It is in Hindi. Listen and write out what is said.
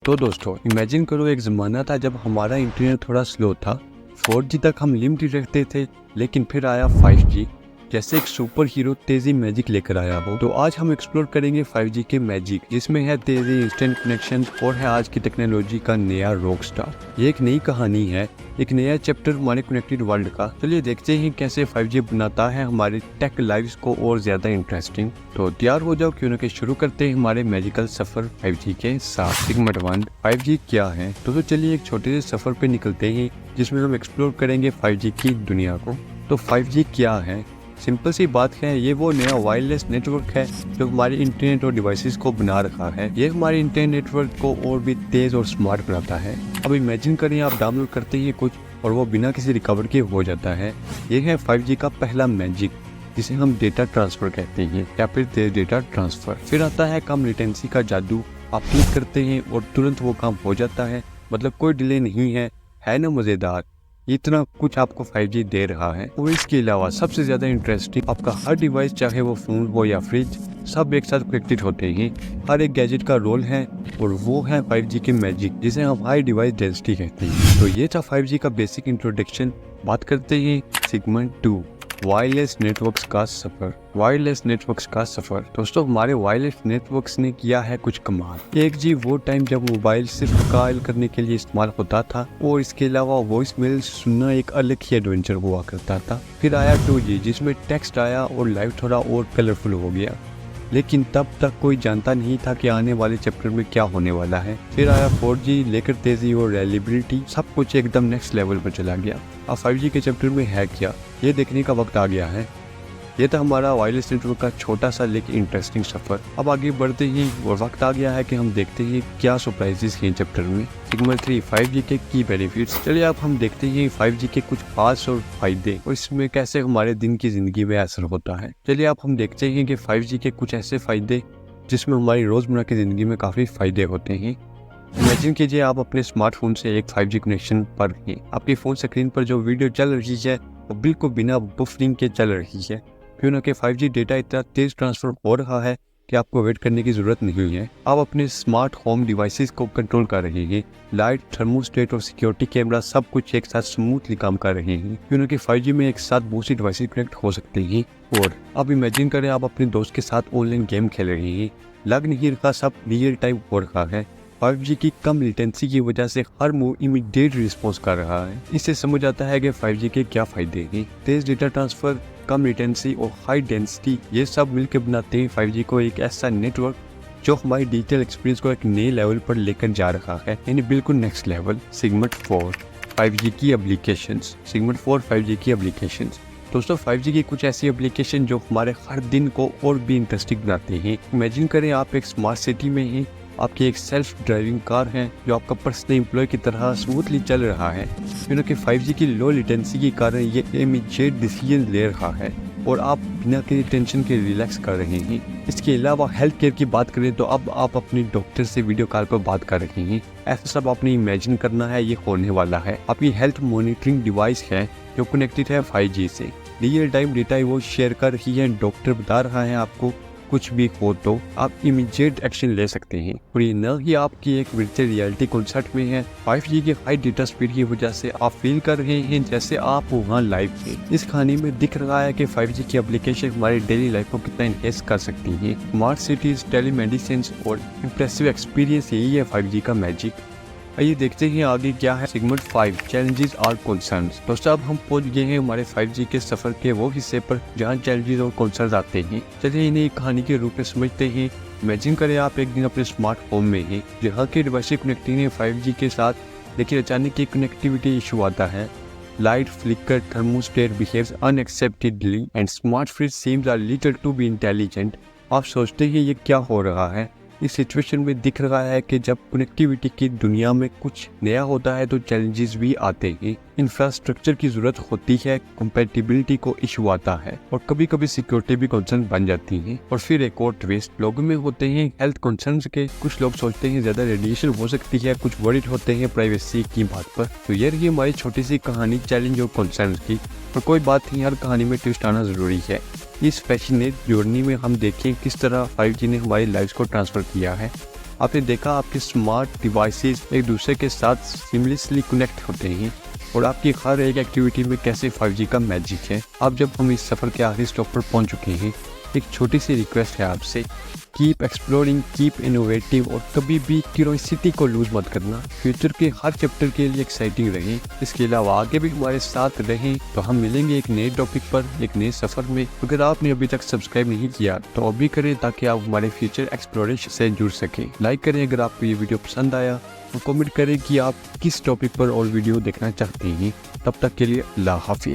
तो दोस्तों इमेजिन करो, एक ज़माना था जब हमारा इंटरनेट थोड़ा स्लो था। 4G तक हम लिमिटेड रखते थे, लेकिन फिर आया 5G, जैसे एक सुपर हीरो तेज़ी मैजिक लेकर आया हो। तो आज हम एक्सप्लोर करेंगे 5G के मैजिक, जिसमें है तेज़ी, इंस्टेंट कनेक्शन और है आज की टेक्नोलॉजी का नया रॉक स्टार। ये एक नई कहानी है, एक नया चैप्टर हमारे कनेक्टेड वर्ल्ड का। चलिए देखते हैं कैसे 5G बनाता है हमारी टेक लाइफ्स को और ज़्यादा इंटरेस्टिंग। तो तैयार हो जाओ, क्यों ना कि शुरू करते हैं हमारे मैजिकल सफ़र 5G के साथ। सेगमेंट 1, 5G क्या है। तो चलिए एक छोटे से सफ़र पे निकलते हैं, जिसमें हम एक्सप्लोर करेंगे 5G की दुनिया को। तो 5G क्या है? सिंपल सी बात है, ये वो नया वायरलेस नेटवर्क है जो हमारे इंटरनेट और डिवाइसेस को बना रखा है। ये हमारे इंटरनेट नेटवर्क को और भी तेज़ और स्मार्ट बनाता है। अब इमेजिन करें, आप डाउनलोड करते हैं कुछ और वो बिना किसी रिकवर के हो जाता है। ये है 5G का पहला मैजिक, जिसे हम डेटा ट्रांसफ़र कहते हैं या फिर तेज डेटा ट्रांसफ़र। फिर आता है कम लेटेंसी का जादू। आप क्लिक करते हैं और तुरंत वो काम हो जाता है, मतलब कोई डिले नहीं है ना मज़ेदार। इतना कुछ आपको 5G दे रहा है। और इसके अलावा सबसे ज़्यादा इंटरेस्टिंग, आपका हर डिवाइस, चाहे वो फ़ोन हो या फ्रिज, सब एक साथ कनेक्टेड होते हैं। हर एक गैजेट का रोल है और वो है 5G के मैजिक, जिसे हम हाई डिवाइस डेंसिटी कहते हैं। तो ये था 5G का बेसिक इंट्रोडक्शन। बात करते हैं सेगमेंट 2, वायरलेस नेटवर्क्स का सफर। वायरलेस नेटवर्क्स का सफर। दोस्तों हमारे वायरलेस नेटवर्क्स ने किया है कुछ कमाल। 1G वो टाइम जब मोबाइल सिर्फ कॉल करने के लिए इस्तेमाल होता था और इसके अलावा वॉइस मेल सुनना एक अलग ही एडवेंचर हुआ करता था। फिर आया 2G, जिसमें टेक्स्ट आया और लाइफ थोड़ा और कलरफुल हो गया, लेकिन तब तक कोई जानता नहीं था कि आने वाले चैप्टर में क्या होने वाला है। फिर आया 4G, लेकर तेजी और रिलायबिलिटी, सब कुछ एकदम नेक्स्ट लेवल पर चला गया। अब 5G के चैप्टर में है क्या, ये देखने का वक्त आ गया है। ये था हमारा वायरलेस नेटवर्क का छोटा सा लेकिन इंटरेस्टिंग सफर। अब आगे बढ़ते ही और वक्त आ गया है कि हम देखते हैं क्या सरप्राइजेस हैं चैप्टर में। सेगमेंट 3, 5G के की बेनिफिट्स। चलिए अब हम देखते हैं 5G के कुछ खास और फायदे और इसमें कैसे हमारे दिन की जिंदगी में असर होता है। चलिए अब हम देखते हैं कि 5G के कुछ ऐसे फायदे जिसमें हमारी रोजमर्रा की जिंदगी में काफी फायदे होते हैं। इमेजिन कीजिए, आप अपने स्मार्टफोन से एक 5G कनेक्शन पर हैं। आपकी फोन स्क्रीन पर जो वीडियो चल रही है वो बिल्कुल बिना बफरिंग के चल रही है, क्यों ना कि 5G डेटा इतना तेज ट्रांसफर हो रहा है कि आपको वेट करने की जरूरत नहीं है। आप अपने स्मार्ट होम डिवाइसेस को कंट्रोल कर रहे हैं। लाइट, थर्मोस्टेट और सिक्योरिटी कैमरा सब कुछ एक साथ स्मूथली काम कर रहे हैं, क्यों ना कि 5G में एक साथ बहुत सी डिवाइसेस कनेक्ट हो सकते हैं। और अब इमेजिन करें, आप अपने दोस्त के साथ ऑनलाइन गेम खेल रहे हैं। लग नहीं रहा, सब रियल टाइम हो रहा है। 5G की कम लेटेंसी की वजह से हर मूव इमीडिएट रिस्पॉन्स कर रहा है। इससे समझ आता है कि 5G के क्या फायदे हैं। तेज डेटा ट्रांसफर, कम लेटेंसी और हाई डेंसिटी, ये सब मिलकर बनाते हैं 5G को एक ऐसा नेटवर्क जो हमारी डिजिटल एक्सपीरियंस को एक नए लेवल पर लेकर जा रहा है, यानी बिल्कुल नेक्स्ट लेवल। सेगमेंट 4, 5G की एप्लीकेशंस। सेगमेंट 4, 5G की एप्लीकेशंस। दोस्तों 5G की कुछ ऐसी एप्लीकेशन जो हमारे हर दिन को और भी इंटरेस्टिंग बनाते हैं। इमेजिन करें, आप एक स्मार्ट सिटी में हैं, आपकी एक सेल्फ ड्राइविंग कार है जो आपका पर्सनल एम्प्लॉय की तरह स्मूथली चल रहा है, क्योंकि 5G की लो लेटेंसी के कारण ये इमीडिएट डिसीजन ले रहा है और आप बिना किसी टेंशन के रिलैक्स कर रहे हैं। इसके अलावा हेल्थ केयर की बात करें तो अब आप अपने डॉक्टर से वीडियो कॉल पर बात कर रहे हैं। ऐसा सब आपने इमेजिन करना है, ये होने वाला है। आपकी हेल्थ मॉनिटरिंग डिवाइस है जो कनेक्टेड है 5G से। रियल टाइम डेटा वो शेयर कर रही है, डॉक्टर बता रहा है आपको कुछ भी हो तो आप इमीडिएट एक्शन ले सकते हैं। और ये न ही आपकी एक वर्चुअल रियलिटी कॉन्सर्ट में है, 5G के हाई डेटा स्पीड की वजह से आप फील कर रहे हैं जैसे आप वहाँ लाइव थे। इस कहानी में दिख रहा है कि 5G की एप्लीकेशन हमारी डेली लाइफ को कितना एनहेंस कर सकती है। स्मार्ट सिटीज, टेलीमेडिसिन और इम्प्रेसिव एक्सपीरियंस, यही है 5G का मैजिक। आइए देखते हैं आगे क्या है। सेगमेंट 5, चैलेंजेस और कंसर्न्स। दोस्तों अब हम पहुंच गए हैं हमारे 5G के सफर के वो हिस्से पर जहां चैलेंजेस और कंसर्न्स आते हैं। चलिए इन्हें एक कहानी के रूप में समझते हैं। इमेजिन करें, आप एक दिन अपने स्मार्ट होम में हैं, जहां के डिवाइस कनेक्टिंग है 5G के साथ, लेकिन अचानक एक कनेक्टिविटी इशू आता है। Light flicker, thermostat behaves unacceptably and smart fridge seems a little too be intelligent. आप सोचते हैं ये क्या हो रहा है। इस सिचुएशन में दिख रहा है कि जब कनेक्टिविटी की दुनिया में कुछ नया होता है तो चैलेंजेस भी आते हैं। इंफ्रास्ट्रक्चर की जरूरत होती है, कंपैटिबिलिटी को इशू आता है और कभी कभी सिक्योरिटी भी कंसर्न बन जाती है। और फिर एक और ट्विस्ट लोगों में होते हैं हेल्थ कंसर्न्स के। कुछ लोग सोचते हैं ज्यादा रेडिएशन हो सकती है, कुछ वरीड होते हैं प्राइवेसी की बात पर। तो ये रही हमारी छोटी सी कहानी चैलेंज और कंसर्न्स की। और कोई बात नहीं, हर कहानी में ट्विस्ट आना जरूरी है। इस फैशनेट जर्नी में हम देखें किस तरह 5G ने हमारी लाइफ को ट्रांसफर किया है। आपने देखा आपके स्मार्ट डिवाइसेस एक दूसरे के साथ सीमलेसली कनेक्ट होते हैं और आपकी हर एक एक्टिविटी में कैसे 5G का मैजिक है। अब जब हम इस सफ़र के आखिरी स्टॉप पर पहुंच चुके हैं, एक छोटी सी रिक्वेस्ट है आपसे, कीप एक्सप्लोरिंग, कीप इनोवेटिव और कभी भी क्यूरियोसिटी को लूज मत करना। फ्यूचर के हर चैप्टर के लिए एक्साइटिंग रहें। इसके अलावा आगे भी हमारे साथ रहें। तो हम मिलेंगे एक नए टॉपिक पर, एक नए सफ़र में। अगर आपने अभी तक सब्सक्राइब नहीं किया तो अभी करें ताकि आप हमारे फ्यूचर एक्सप्लोरेशन से जुड़ सकें। लाइक करें अगर आपको ये वीडियो पसंद आया और कमेंट करें कि आप किस टॉपिक पर और वीडियो देखना चाहते हैं। तब तक के लिए अल्लाह हाफिज़।